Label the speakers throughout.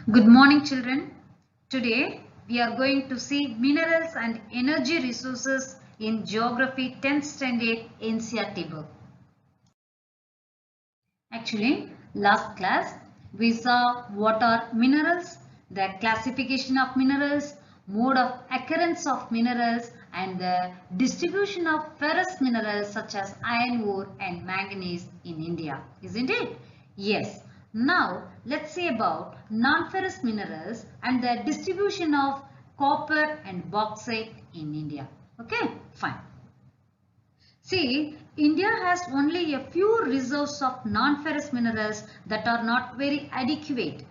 Speaker 1: Good morning, children. Today we are going to see minerals and energy resources in Geography 10th Standard NCERT book. Actually, last class we saw what are minerals, the classification of minerals, mode of occurrence of minerals, and the distribution of ferrous minerals such as iron ore and manganese in India. Isn't it? Yes. Now let's see about non-ferrous minerals and the distribution of copper and bauxite in India. Okay, fine. See, India has only a few reserves of non-ferrous minerals that are not very adequate.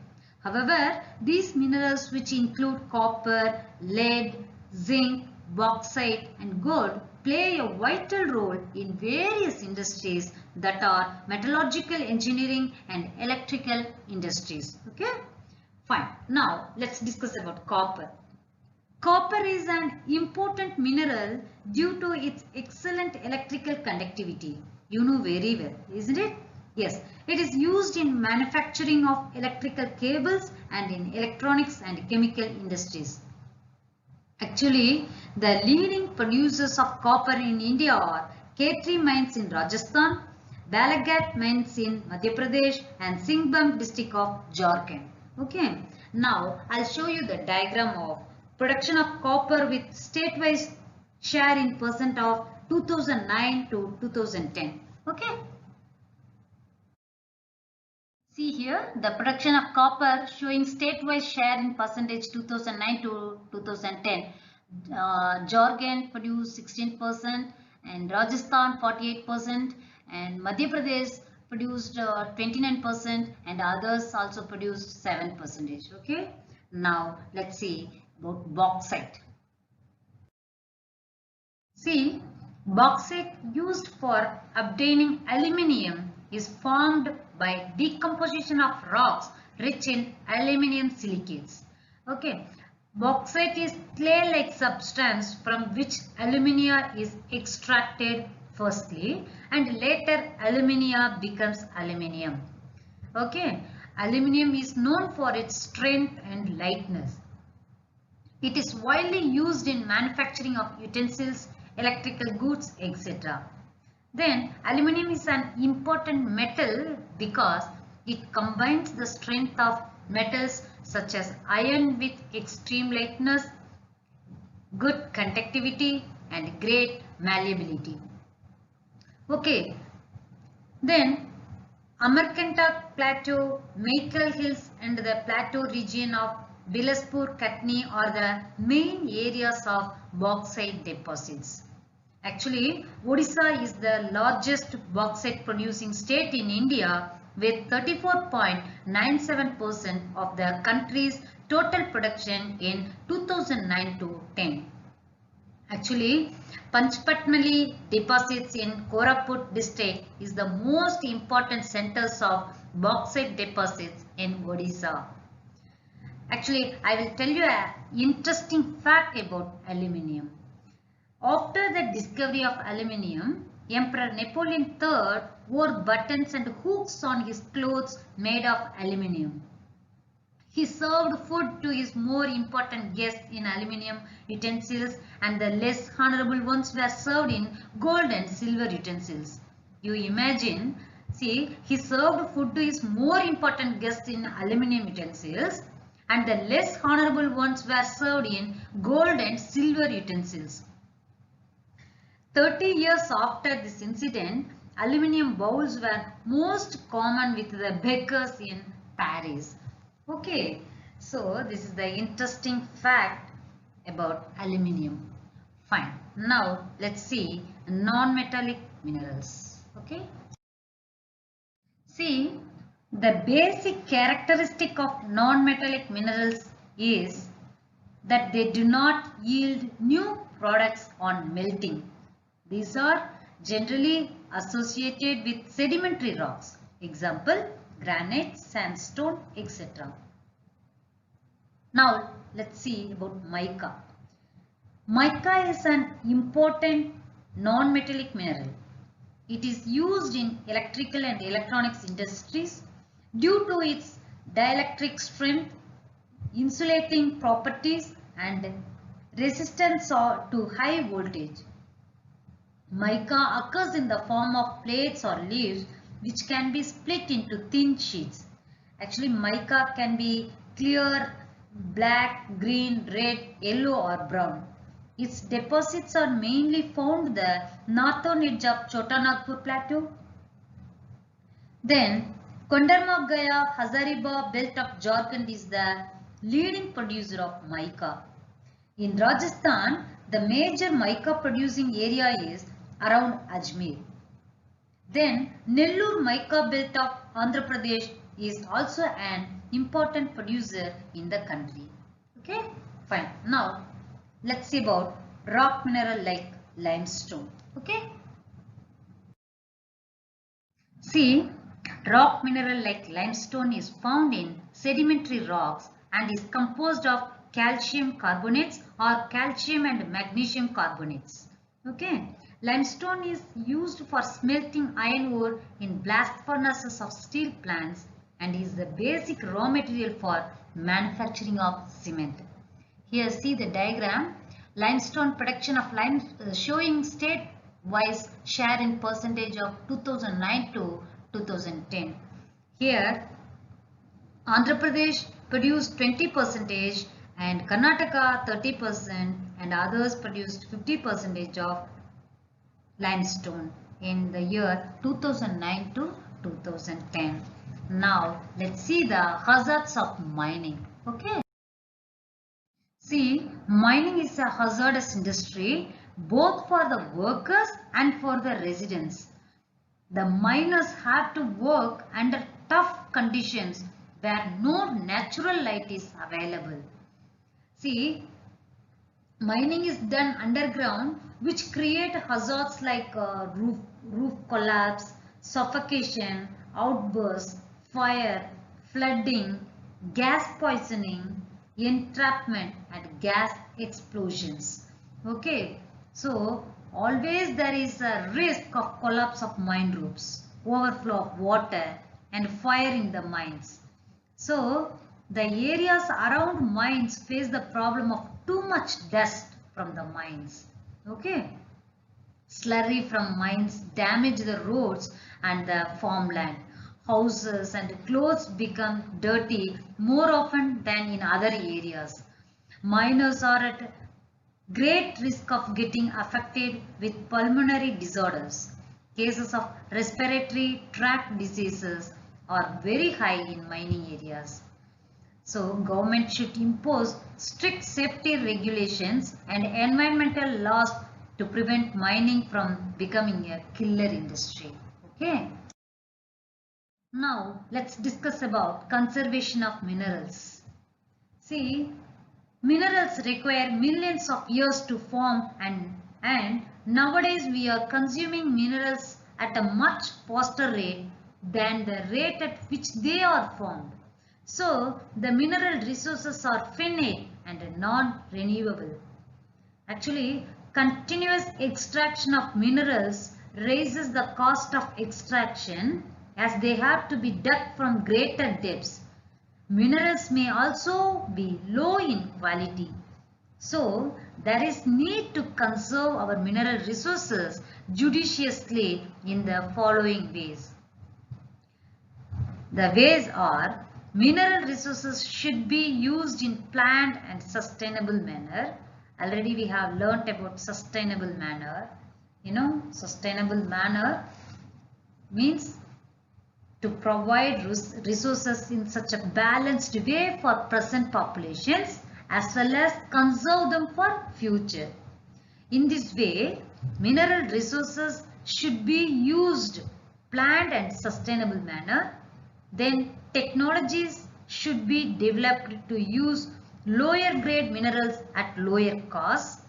Speaker 1: However, these minerals, which include copper, lead, zinc, bauxite and gold, play a vital role in various industries that are metallurgical engineering and electrical industries. Okay, fine. Now let's discuss about copper. Copper is an important mineral due to its excellent electrical conductivity. You know very well, isn't it? Yes, it is used in manufacturing of electrical cables and in electronics and chemical industries. Actually, the leading producers of copper in India are K3 mines in Rajasthan, Balaghat mines in Madhya Pradesh and Singhbhum district of Jharkhand. Okay, now I'll show you the diagram of production of copper with state-wise share in percent of 2009 to 2010. Okay. See here the production of copper showing state-wise share in percentage 2009 to 2010. Jharkhand produced 16% and Rajasthan 48% and Madhya Pradesh produced 29% and others also produced 7%. Okay. Now let's see about bauxite. See, bauxite used for obtaining aluminium is formed by decomposition of rocks rich in aluminium silicates. Okay, bauxite is clay-like substance from which alumina is extracted firstly and later alumina becomes aluminium. Okay, aluminium is known for its strength and lightness. It is widely used in manufacturing of utensils, electrical goods, etc. Then aluminium is an important metal because it combines the strength of metals such as iron with extreme lightness, good conductivity and great malleability. Okay, then Amarkantak Plateau, Maikal Hills and the plateau region of Bilaspur Katni are the main areas of bauxite deposits. Actually, Odisha is the largest bauxite producing state in India with 34.97% of the country's total production in 2009 to 10. Actually, Panchpatmali deposits in Koraput district is the most important centers of bauxite deposits in Odisha. Actually, I will tell you an interesting fact about aluminium. After the discovery of aluminium, Emperor Napoleon III wore buttons and hooks on his clothes made of aluminium. He served food to his more important guests in aluminium utensils and the less honorable ones were served in gold and silver utensils. You imagine, see, he served food to his more important guests in aluminium utensils and the less honorable ones were served in gold and silver utensils. 30 years after this incident, aluminium bowls were most common with the bakers in Paris. Okay, so this is the interesting fact about aluminium. Fine. Now let's see non-metallic minerals. Okay. See, the basic characteristic of non-metallic minerals is that they do not yield new products on melting. These are generally associated with sedimentary rocks. Example, granite, sandstone, etc. Now let's see about mica. Mica is an important non-metallic mineral. It is used in electrical and electronics industries due to its dielectric strength, insulating properties and resistance to high voltage. Mica occurs in the form of plates or leaves which can be split into thin sheets. Actually, mica can be clear, black, green, red, yellow or brown. Its deposits are mainly found the northern edge of Chota Nagpur Plateau. Then, Kondarma Hazaribagh belt of Jharkhand is the leading producer of mica. In Rajasthan, the major mica producing area is around Ajmer. Then, Nellore mica belt of Andhra Pradesh is also an important producer in the country. Okay, fine. Now, let's see about rock mineral like limestone. Okay. See, rock mineral like limestone is found in sedimentary rocks and is composed of calcium carbonates or calcium and magnesium carbonates. Okay. Limestone is used for smelting iron ore in blast furnaces of steel plants and is the basic raw material for manufacturing of cement. Here see the diagram. Limestone production of lime showing state-wise share in percentage of 2009 to 2010. Here Andhra Pradesh produced 20% and Karnataka 30% and others produced 50% of limestone in the year 2009 to 2010. Now let's see the hazards of mining. Okay. See, mining is a hazardous industry both for the workers and for the residents. The miners have to work under tough conditions where no natural light is available. See, mining is done underground which create hazards like roof collapse, suffocation, outbursts, fire, flooding, gas poisoning, entrapment and gas explosions. Okay, so always there is a risk of collapse of mine roofs, overflow of water and fire in the mines. So the areas around mines face the problem of too much dust from the mines. Okay. Slurry from mines damage the roads and the farmland. Houses and clothes become dirty more often than in other areas. Miners are at great risk of getting affected with pulmonary disorders. Cases of respiratory tract diseases are very high in mining areas. So government should impose strict safety regulations and environmental laws to prevent mining from becoming a killer industry. Okay. Now let's discuss about conservation of minerals. See, minerals require millions of years to form and nowadays we are consuming minerals at a much faster rate than the rate at which they are formed. So the mineral resources are finite and non-renewable. Actually, continuous extraction of minerals raises the cost of extraction as they have to be dug from greater depths. Minerals may also be low in quality. So, there is need to conserve our mineral resources judiciously in the following ways. The ways are: mineral resources should be used in planned and sustainable manner. Already we have learnt about sustainable manner. You know, sustainable manner means to provide resources in such a balanced way for present populations as well as conserve them for future. In this way, mineral resources should be used planned and sustainable manner. Then technologies should be developed to use lower grade minerals at lower cost.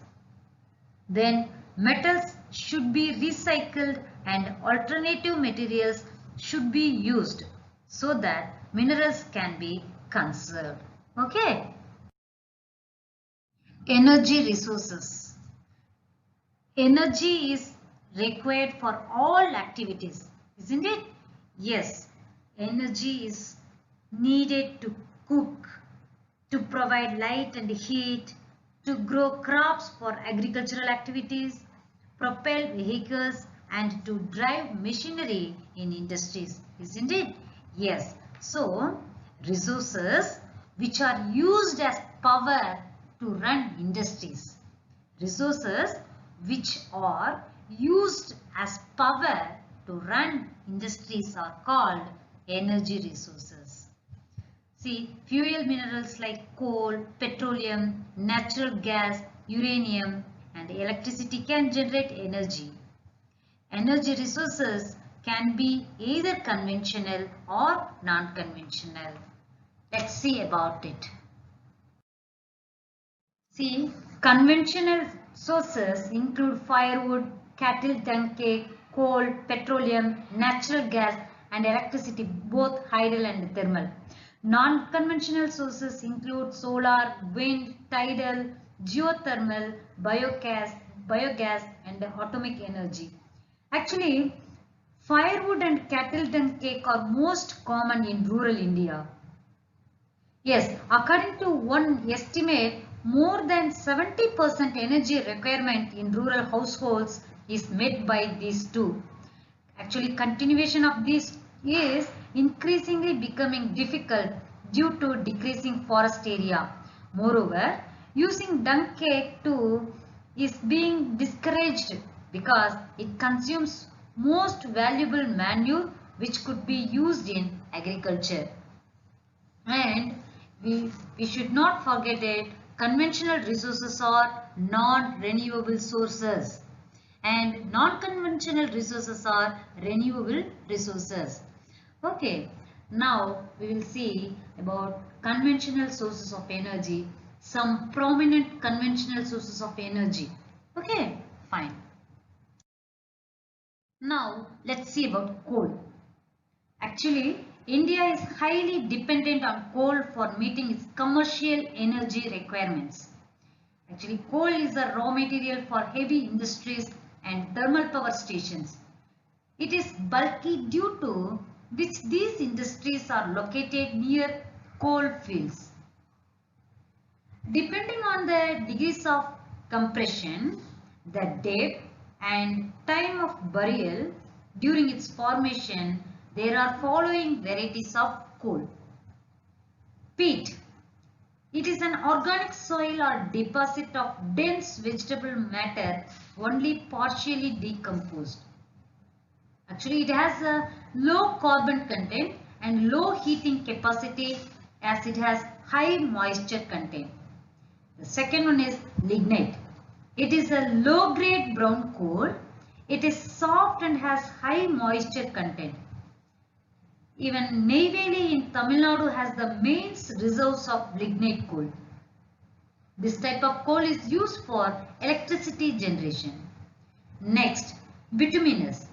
Speaker 1: Then metals should be recycled and alternative materials should be used so that minerals can be conserved. Okay. Energy resources. Energy is required for all activities, isn't it? Yes, energy is needed to cook, to provide light and heat, to grow crops for agricultural activities, propel vehicles and to drive machinery in industries. Isn't it? Yes. So, resources which are used as power to run industries. Resources which are used as power to run industries are called energy resources. See, fuel minerals like coal, petroleum, natural gas, uranium and electricity can generate energy. Energy resources can be either conventional or non-conventional. Let's see about it. See, conventional sources include firewood, cattle dung cake, coal, petroleum, natural gas and electricity, both hydel and thermal. Non-conventional sources include solar, wind, tidal, geothermal, biogas and atomic energy. Actually, firewood and cattle dung cake are most common in rural India. Yes, according to one estimate, more than 70% energy requirement in rural households is met by these two. Actually, continuation of this is increasingly becoming difficult due to decreasing forest area. Moreover, using dung cake too is being discouraged because it consumes most valuable manure which could be used in agriculture. And we should not forget that conventional resources are non-renewable sources and non-conventional resources are renewable resources. Okay, now we will see about conventional sources of energy, some prominent conventional sources of energy. Okay, fine. Now let's see about coal. Actually, India is highly dependent on coal for meeting its commercial energy requirements. Actually, coal is a raw material for heavy industries and thermal power stations. It is bulky due to which these industries are located near coal fields. Depending on the degrees of compression, the depth and time of burial during its formation, there are following varieties of coal. Peat. It is an organic soil or deposit of dense vegetable matter only partially decomposed. Actually, it has a low carbon content and low heating capacity as it has high moisture content. The second one is lignite. It is a low grade brown coal. It is soft and has high moisture content. Even Neyveli in Tamil Nadu has the main reserves of lignite coal. This type of coal is used for electricity generation. Next, bituminous.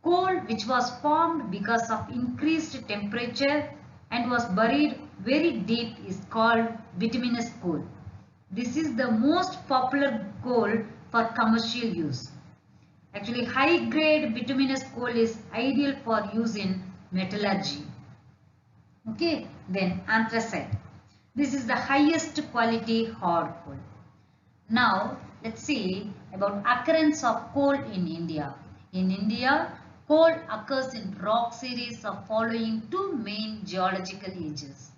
Speaker 1: Coal which was formed because of increased temperature and was buried very deep is called bituminous coal. This is the most popular coal for commercial use. Actually, high grade bituminous coal is ideal for use in metallurgy. Okay, then anthracite. This is the highest quality hard coal. Now, let's see about occurrence of coal in India. In India, coal occurs in rock series of following two main geological ages.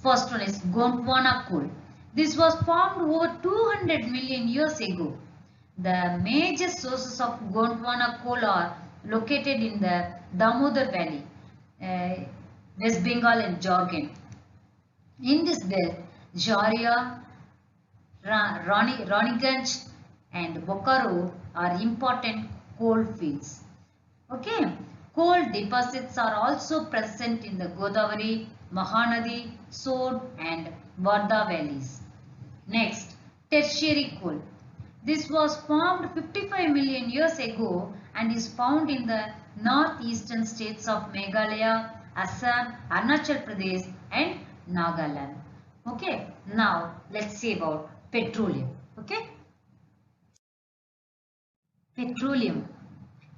Speaker 1: First one is Gondwana coal. This was formed over 200 million years ago. The major sources of Gondwana coal are located in the Damodar Valley, West Bengal and Jharkhand. In this belt, Jharia, Raniganj and Bokaro are important coal fields. Okay, coal deposits are also present in the Godavari, Mahanadi, Sod and Varda valleys. Next, tertiary coal. This was formed 55 million years ago and is found in the northeastern states of Meghalaya, Assam, Arunachal Pradesh and Nagaland. Okay, now let's see about petroleum. Okay, petroleum.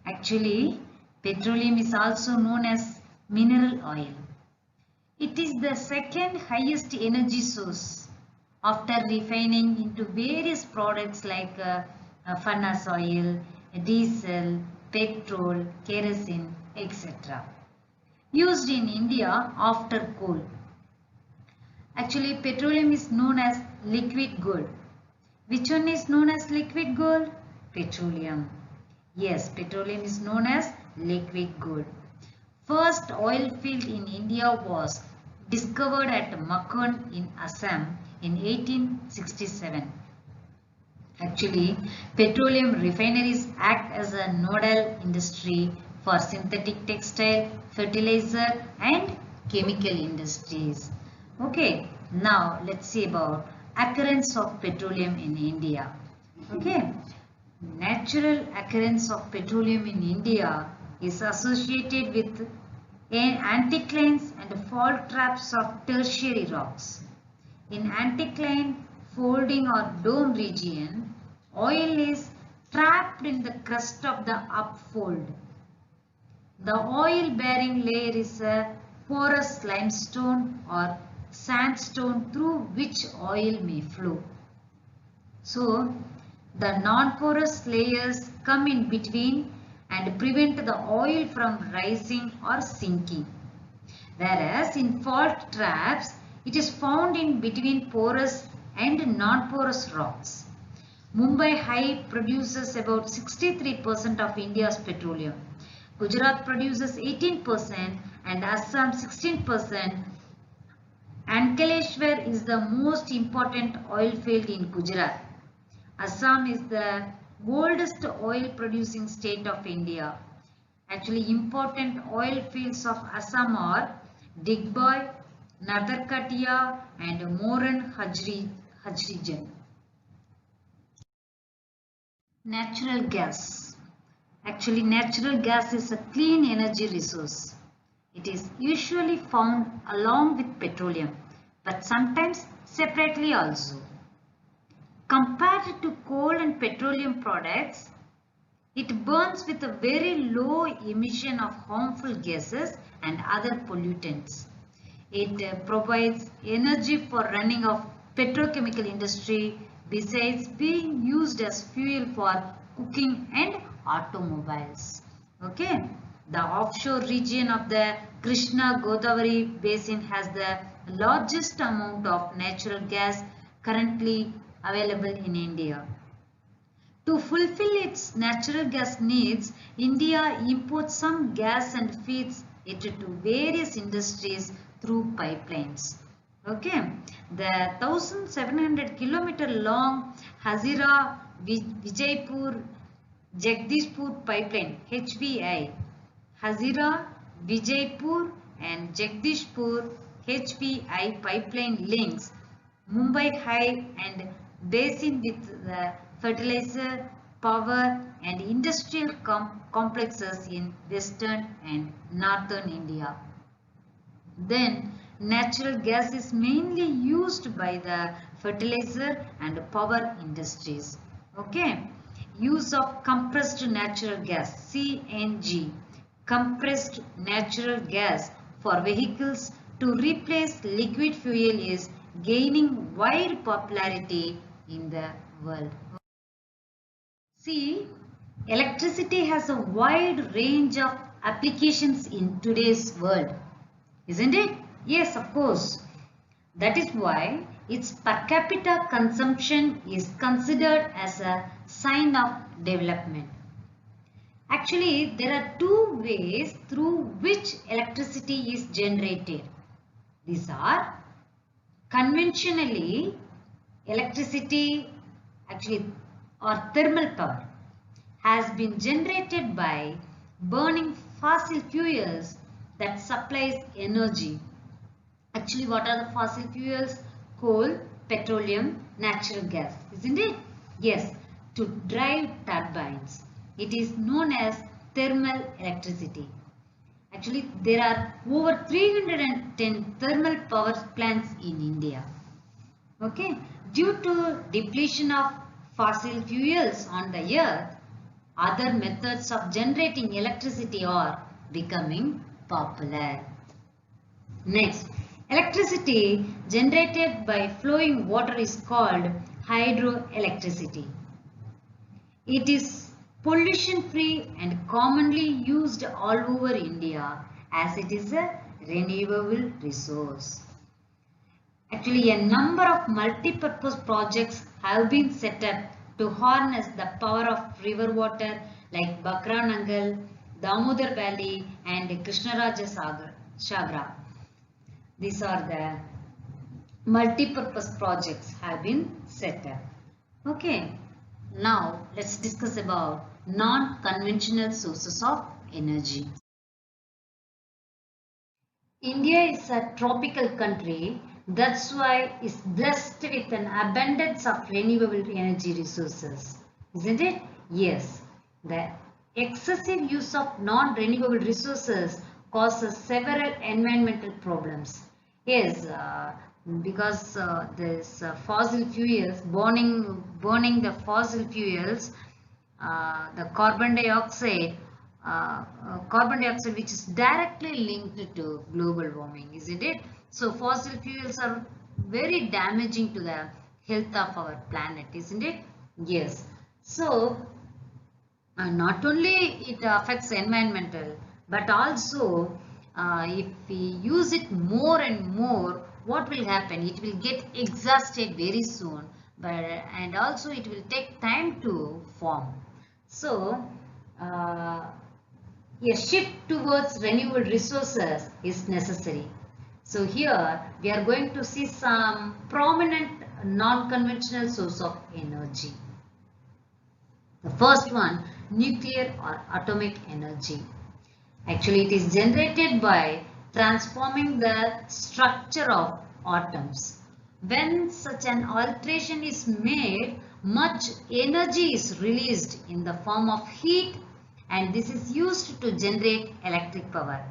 Speaker 1: Actually, petroleum is also known as mineral oil. It is the second highest energy source after refining into various products like furnace oil, diesel, petrol, kerosene, etc. Used in India after coal. Actually, petroleum is known as liquid gold. Which one is known as liquid gold? Petroleum. Yes, petroleum is known as liquid gold. First oil field in India was discovered at Makon in Assam in 1867. Actually, petroleum refineries act as a nodal industry for synthetic textile, fertilizer and chemical industries. Okay, now let's see about occurrence of petroleum in India. Okay, natural occurrence of petroleum in India is associated with anticlines and fault traps of tertiary rocks. In anticline folding or dome region, oil is trapped in the crust of the upfold. The oil-bearing layer is a porous limestone or sandstone through which oil may flow. So, the non-porous layers come in between and prevent the oil from rising or sinking. Whereas in fault traps, it is found in between porous and non-porous rocks. Mumbai High produces about 63% of India's petroleum. Gujarat produces 18% and Assam 16%. Ankleshwar is the most important oil field in Gujarat. Assam is the oldest oil producing state of India. Actually, important oil fields of Assam are Digboi, Nadarkatia and Moran Hajrijan. Natural gas. Actually, natural gas is a clean energy resource. It is usually found along with petroleum, but sometimes separately also. Compared to coal and petroleum products, it burns with a very low emission of harmful gases and other pollutants. It provides energy for running of petrochemical industry besides being used as fuel for cooking and automobiles. Okay. The offshore region of the Krishna Godavari basin has the largest amount of natural gas currently available in India. To fulfill its natural gas needs, India imports some gas and feeds it to various industries through pipelines. Okay, the 1700 kilometer long Hazira Vijaypur Jagdishpur pipeline HVI, Hazira Vijaypur and Jagdishpur HVI pipeline links Mumbai High and basin with the fertilizer, power and industrial complexes in western and northern India. Then natural gas is mainly used by the fertilizer and power industries. Okay. Use of compressed natural gas CNG, compressed natural gas for vehicles to replace liquid fuel is gaining wide popularity in the world. See, electricity has a wide range of applications in today's world, isn't it? Yes, of course. That is why its per capita consumption is considered as a sign of development. Actually, there are two ways through which electricity is generated. These are conventionally electricity or thermal power has been generated by burning fossil fuels that supplies energy. Actually, what are the fossil fuels? Coal, petroleum, natural gas, isn't it? Yes, to drive turbines. It is known as thermal electricity. Actually, there are over 310 thermal power plants in India. Okay, due to depletion of fossil fuels on the earth, other methods of generating electricity are becoming popular. Next, Electricity generated by flowing water is called hydroelectricity. It is pollution free and commonly used all over India as it is a renewable resource. Actually, a number of multi-purpose projects have been set up to harness the power of river water like Bakranangal, Damodar Valley and Krishnaraja Sagra. These are the multi-purpose projects have been set up. Okay, now let's discuss about non-conventional sources of energy. India is a tropical country, that's why it's blessed with an abundance of renewable energy resources. Isn't it? Yes. The excessive use of non-renewable resources causes several environmental problems. Yes, because this fossil fuels, burning the fossil fuels, the carbon dioxide which is directly linked to global warming, isn't it? So fossil fuels are very damaging to the health of our planet, isn't it? Yes. So not only it affects environmental, but also if we use it more and more, what will happen? It will get exhausted very soon, and also it will take time to form. So a shift towards renewable resources is necessary. So here we are going to see some prominent non-conventional source of energy. The first one, nuclear or atomic energy. Actually, it is generated by transforming the structure of atoms. When such an alteration is made, much energy is released in the form of heat, and this is used to generate electric power.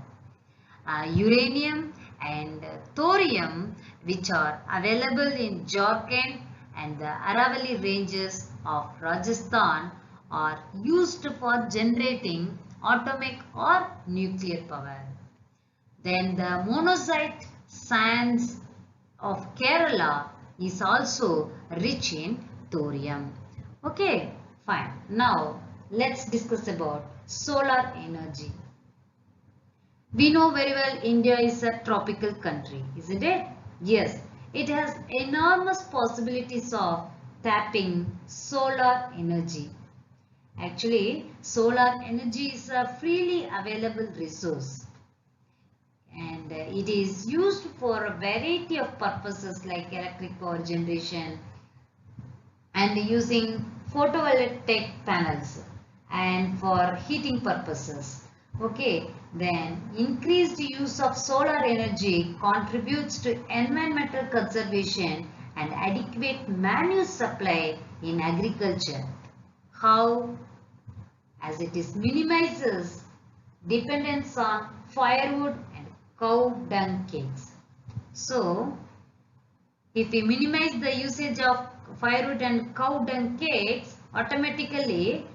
Speaker 1: Uranium and thorium, which are available in Jharkhand and the Aravalli ranges of Rajasthan, are used for generating atomic or nuclear power. Then the monazite sands of Kerala is also rich in thorium. Okay, fine. Now let's discuss about solar energy. We know very well India is a tropical country, isn't it? Yes, it has enormous possibilities of tapping solar energy. Actually, solar energy is a freely available resource, and it is used for a variety of purposes like electric power generation and using photovoltaic panels and for heating purposes. Okay, then increased use of solar energy contributes to environmental conservation and adequate manure supply in agriculture. How? As it is minimizes dependence on firewood and cow dung cakes. So, if we minimize the usage of firewood and cow dung cakes, automatically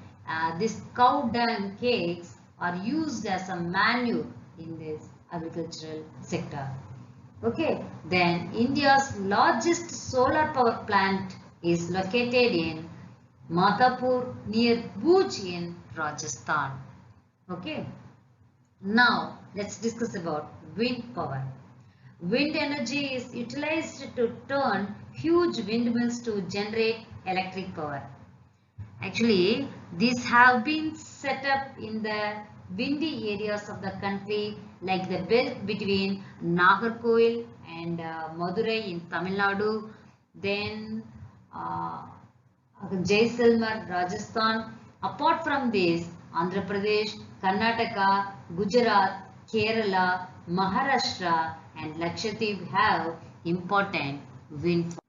Speaker 1: these cow dung cakes are used as a manure in this agricultural sector. Okay, then India's largest solar power plant is located in Madhapur near Bhuj in Rajasthan. Okay, now let's discuss about wind power. Wind energy is utilized to turn huge windmills to generate electric power. Actually, these have been set up in the windy areas of the country like the belt between Nagarkoil and Madurai in Tamil Nadu, then Jaisalmer, Rajasthan. Apart from this, Andhra Pradesh, Karnataka, Gujarat, Kerala, Maharashtra and Lakshadweep have important wind farms.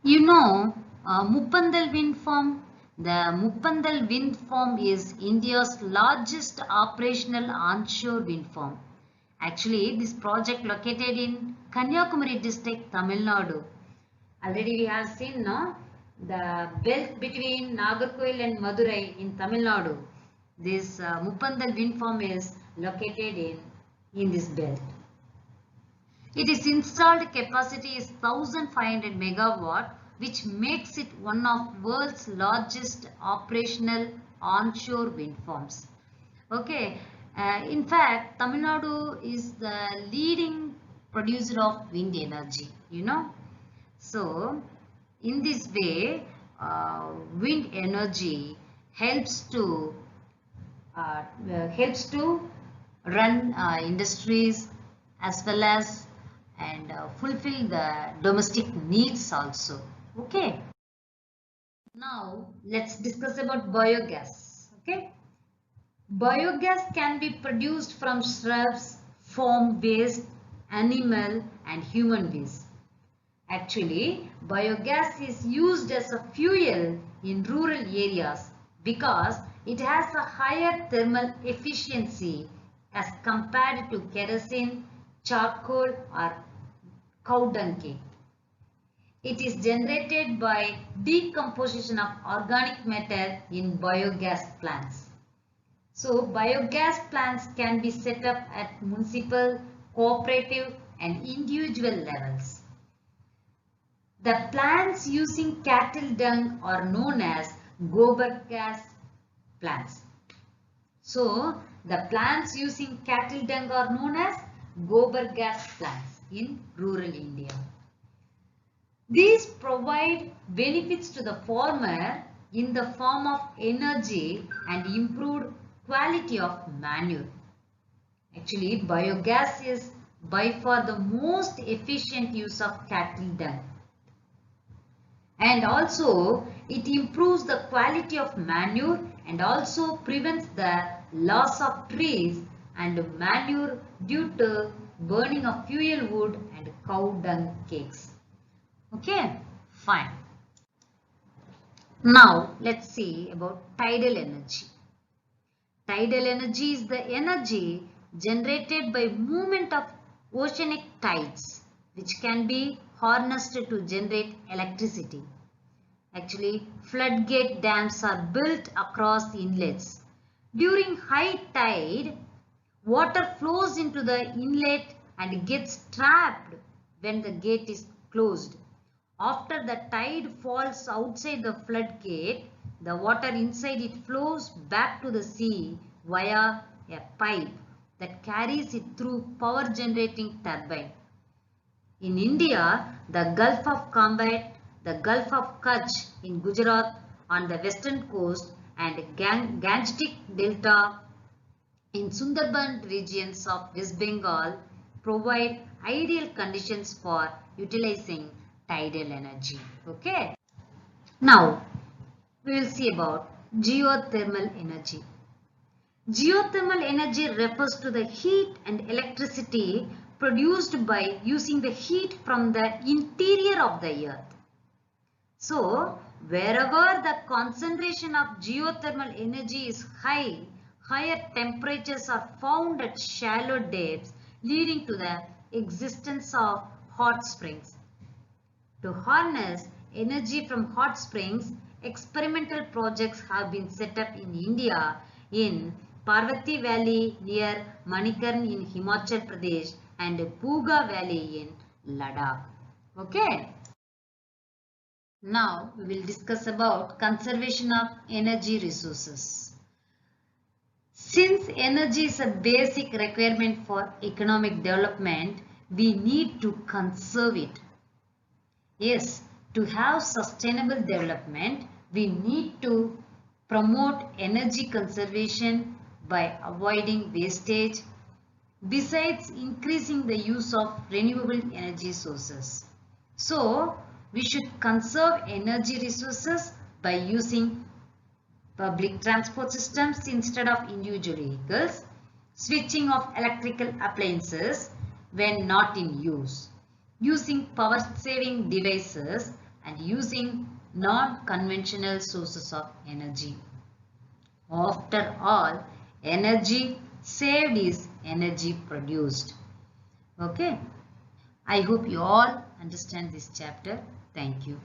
Speaker 1: You know Muppandal wind farm? The Muppandal wind farm is India's largest operational onshore wind farm. Actually, this project located in Kanyakumari district, Tamil Nadu. Already we have seen the belt between Nagarkoil and Madurai in Tamil Nadu. This Muppandal wind farm is located in this belt. Its installed capacity is 1500 megawatt, which makes it one of world's largest operational onshore wind farms. Okay, in fact, Tamil Nadu is the leading producer of wind energy, you know. So, in this way, wind energy helps to uh, run industries as well as and fulfill the domestic needs also. Okay. Now let's discuss about biogas. Okay. Biogas can be produced from shrubs, farm waste, animal and human waste. Actually, biogas is used as a fuel in rural areas because it has a higher thermal efficiency as compared to kerosene, charcoal or cow dung cake. It is generated by decomposition of organic matter in biogas plants. So, biogas plants can be set up at municipal, cooperative and individual levels. The plants using cattle dung are known as gobar gas plants. So, the plants using cattle dung are known as gobar gas plants in rural India. These provide benefits to the farmer in the form of energy and improved quality of manure. Actually, biogas is by far the most efficient use of cattle dung. And also it improves the quality of manure and also prevents the loss of trees and manure due to burning of fuel wood and cow dung cakes. Okay, fine. Now let's see about tidal energy. Tidal energy is the energy generated by movement of oceanic tides which can be harnessed to generate electricity. Actually, floodgate dams are built across inlets. During high tide, water flows into the inlet and gets trapped when the gate is closed. After the tide falls outside the floodgate, the water inside it flows back to the sea via a pipe that carries it through power generating turbine. In India, the Gulf of Combat, the Gulf of Kutch in Gujarat on the western coast and Gangetic Delta in Sundarban regions of West Bengal provide ideal conditions for utilizing tidal energy. Okay. Now, we will see about geothermal energy. Geothermal energy refers to the heat and electricity produced by using the heat from the interior of the earth. So, wherever the concentration of geothermal energy is high, higher temperatures are found at shallow depths, leading to the existence of hot springs. To harness energy from hot springs, experimental projects have been set up in India in Parvati Valley near Manikarn in Himachal Pradesh and Puga Valley in Ladakh. Okay. Now we will discuss about conservation of energy resources. Since energy is a basic requirement for economic development, we need to conserve it. Yes, to have sustainable development, we need to promote energy conservation by avoiding wastage, besides increasing the use of renewable energy sources. So, we should conserve energy resources by using public transport systems instead of individual vehicles, switching off electrical appliances when not in use, using power saving devices and using non-conventional sources of energy. After all, energy saved is energy produced. Okay. I hope you all understand this chapter. Thank you.